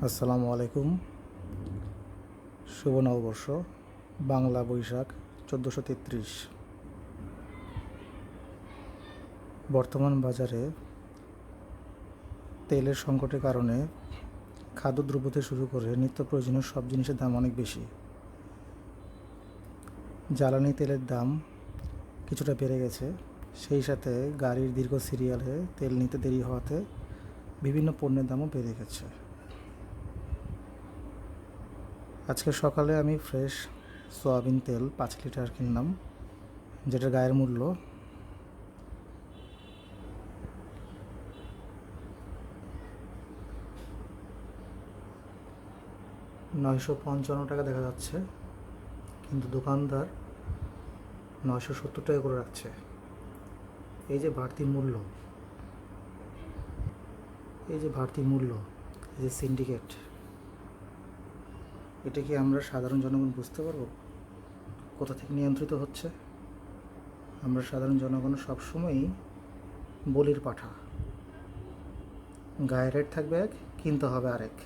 আসসালামু আলাইকুম। শুভ নববর্ষ, বাংলা বৈশাখ 1433। বর্তমান বাজারে তেলের সংকটের কারণে খাদ্যদ্রব্য থেকে শুরু করে নিত্য প্রয়োজনীয় সব জিনিসের দাম অনেক বেশি। জ্বালানি তেলের দাম কিছুটা বেড়ে গেছে, সেই সাথে গাড়ির দীর্ঘ সিরিয়ালে তেল নিতে দেরি হওয়াতে বিভিন্ন পণ্যের দামও বেড়ে গেছে। আজকে সকালে আমি ফ্রেশ সয়াবিন তেল 5 লিটার কিনলাম, যেটার গায়ের মূল্য 955 টাকা দেখা যাচ্ছে, কিন্তু দোকানদার 970 টাকা করে রাখছে। এই যে বাড়তি মূল্য, এই যে সিন্ডিকেট, এটা কি আমরা সাধারণ জনগণ বুঝতে পারবো কোথা থেকে নিয়ন্ত্রিত হচ্ছে? আমরা সাধারণ জনগণ সবসময়ই বলির পাঠা। গায়ে রেট থাকবে এক, কিনতে হবে আরেক।